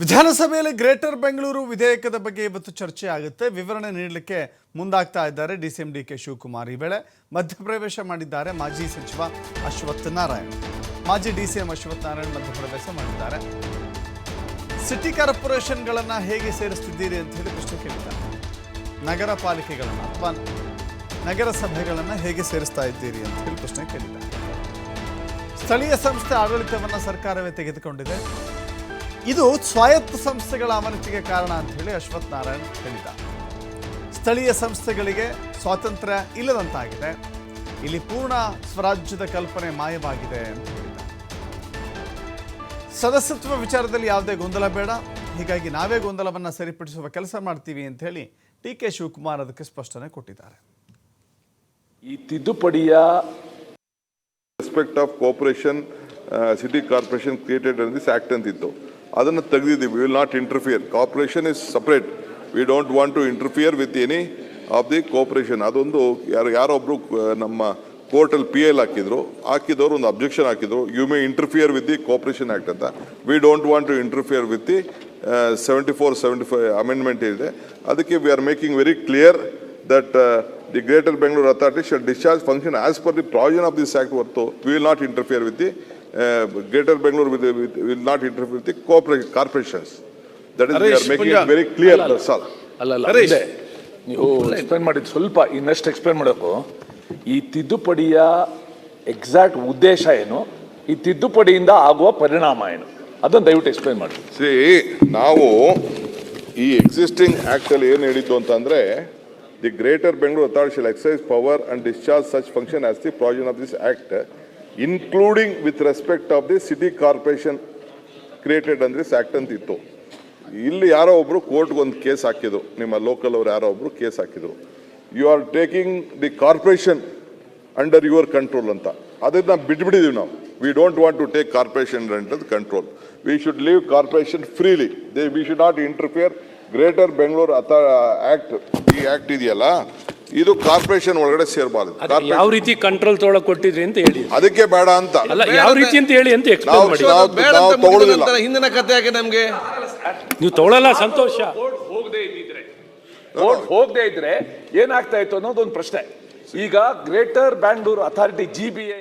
ವಿಧಾನಸಭೆಯಲ್ಲಿ ಗ್ರೇಟರ್ ಬೆಂಗಳೂರು ವಿಧೇಯಕದ ಬಗ್ಗೆ ಇವತ್ತು ಚರ್ಚೆ ಆಗುತ್ತೆ. ವಿವರಣೆ ನೀಡಲಿಕ್ಕೆ ಮುಂದಾಗ್ತಾ ಇದ್ದಾರೆ ಡಿಸಿಎಂ ಡಿಕೆ ಶಿವಕುಮಾರ್. ಈ ವೇಳೆ ಮಧ್ಯಪ್ರವೇಶ ಮಾಡಿದ್ದಾರೆ ಮಾಜಿ ಸಚಿವ ಅಶ್ವಥ್ ನಾರಾಯಣ್. ಮಾಜಿ ಡಿಸಿಎಂ ಅಶ್ವಥ್ ನಾರಾಯಣ್ ಮಧ್ಯಪ್ರವೇಶ ಮಾಡಿದ್ದಾರೆ. ಸಿಟಿ ಕಾರ್ಪೊರೇಷನ್ಗಳನ್ನು ಹೇಗೆ ಸೇರಿಸ್ತಿದ್ದೀರಿ ಅಂತ ಹೇಳಿ ಪ್ರಶ್ನೆ ಕೇಳಿದ್ದಾರೆ. ನಗರ ಪಾಲಿಕೆಗಳನ್ನು ಅಥವಾ ನಗರಸಭೆಗಳನ್ನು ಹೇಗೆ ಸೇರಿಸ್ತಾ ಇದ್ದೀರಿ ಅಂತ ಹೇಳಿ ಪ್ರಶ್ನೆ ಕೇಳಿದ್ದಾರೆ. ಸ್ಥಳೀಯ ಸಂಸ್ಥೆ ಆಡಳಿತವನ್ನು ಸರ್ಕಾರವೇ ತೆಗೆದುಕೊಂಡಿದೆ. ಇದು ಸ್ವಾಯತ್ತ ಸಂಸ್ಥೆಗಳ ಅವನತಿಗೆ ಕಾರಣ ಅಂತ ಹೇಳಿ ಅಶ್ವಥ್ ನಾರಾಯಣ್ ಹೇಳಿದ್ದಾರೆ. ಸ್ಥಳೀಯ ಸಂಸ್ಥೆಗಳಿಗೆ ಸ್ವಾತಂತ್ರ್ಯ ಇಲ್ಲದಂತಾಗಿದೆ. ಇಲ್ಲಿ ಪೂರ್ಣ ಸ್ವರಾಜ್ಯದ ಕಲ್ಪನೆ ಮಾಯವಾಗಿದೆ ಅಂತ ಹೇಳಿದ್ದಾರೆ. ಸದಸ್ಯತ್ವ ವಿಚಾರದಲ್ಲಿ ಯಾವುದೇ ಗೊಂದಲ ಬೇಡ, ಹೀಗಾಗಿ ನಾವೇ ಗೊಂದಲವನ್ನು ಸರಿಪಡಿಸುವ ಕೆಲಸ ಮಾಡ್ತೀವಿ ಅಂತ ಹೇಳಿ ಡಿಕೆ ಶಿವಕುಮಾರ್ ಅದಕ್ಕೆ ಸ್ಪಷ್ಟನೆ ಕೊಟ್ಟಿದ್ದಾರೆ. ಈ ತಿದ್ದುಪಡಿಯ respect of corporation city corporation created in this act ಅಂತಿತ್ತು. ಅದನ್ನು ತೆಗೆದಿದ್ದೀವಿ. We will not interfere. Corporation is separate. We don't want to interfere with any of the corporation. ಅದೊಂದು ಯಾರೊಬ್ಬರು ನಮ್ಮ ಕೋರ್ಟಲ್ಲಿ PL ಹಾಕಿದವರು ಒಂದು ಅಬ್ಜೆಕ್ಷನ್ ಹಾಕಿದ್ರು. You may interfere with the corporation act ಅಂತ. We don't want to interfere with the 74-75 amendment ಇದೆ. ಅದಕ್ಕೆ we are making very clear that the greater Bengaluru authority shall discharge function as per the provision of this act ಹೊರತು we will not interfere with the greater Bengaluru will not interfere with the corporations. That is, we are making it very clear. That's all. ಅಲ್ಲ ನೀವು explain ಮಾಡಿದ್ದು ಸ್ವಲ್ಪ ಇನ್ನಷ್ಟು explain ಮಾಡಬೇಕು. ಈ ತಿದ್ದುಪಡಿಯ exact ಉದ್ದೇಶ ಏನು, ಈ ತಿದ್ದುಪಡಿಯಿಂದ ಆಗುವ ಪರಿಣಾಮ ಏನು, ಅದನ್ನು ದಯವಿಟ್ಟು ಎಕ್ಸ್ಪ್ಲೇನ್ ಮಾಡಿ. ನಾವು ಈ ಎಕ್ಸಿಸ್ಟಿಂಗ್ ಆಕ್ಟ್ ಅಲ್ಲಿ ಏನು ಹೇಳಿದ್ದು ಅಂತಂದ್ರೆ, the greater Bengaluru authority shall exercise power and discharge such function as the provision of this act, including with respect of the city corporation created under this act ಅಂತಿತ್ತು. ಇಲ್ಲಿ ಯಾರೋ ಒಬ್ರು ಕೋರ್ಟ್ಗೆ ಒಂದು ಕೇಸ್ ಹಾಕಿದ್ರು, ನಿಮ್ಮ ಲೋಕಲ್ ಅವರು ಯಾರೋ ಒಬ್ರು ಕೇಸ್ ಹಾಕಿದ್ರು. You are taking the corporation under your control ಅಂತ. ಅದನ್ನ ಬಿಟ್ಬಿಟ್ಟಿದೀವಿ ನಾವು. We don't want to take corporation under control. We should leave corporation freely. We should not interfere. Greater Bengaluru act, ಈ ಆಕ್ಟ್ ಇದೆಯಲ್ಲ, ಇದು ಕಾರ್ಪೊರೇಷನ್ ಒಳಗಡೆ ಸೇರಬಾರದು. ಯಾವ ರೀತಿ ಕಂಟ್ರೋಲ್ ತೊಗೊಳಕ್ ಕೊಟ್ಟಿದ್ರಿ ಅಂತ ಹೇಳಿ. ಅದಕ್ಕೆ ಬೇಡ ಅಂತ ಅಲ್ಲ, ಯಾವ ರೀತಿ ಅಂತ ಹೇಳಿ ಅಂತ ಎಕ್ಸ್ಪ್ಲೇನ್ ಮಾಡಿ. ನಾವು ತಗೊಳ್ಳೋದಿಲ್ಲ. ಹಿಂದಿನ ಕಥೆ ಯಾಕೆ ನಮ್ಗೆ ನೀವು ತಗೊಳ್ಳಲ್ಲ, ಸಂತೋಷ. ಹೋಗದೆ ಇದ್ರೆ ಏನಾಗ್ತಾ ಇತ್ತು ಅನ್ನೋದೊಂದು ಪ್ರಶ್ನೆ. ಈಗ ಗ್ರೇಟರ್ ಬ್ಯಾಂಗ್ಳೂರ್ ಅಥಾರಿಟಿ GBA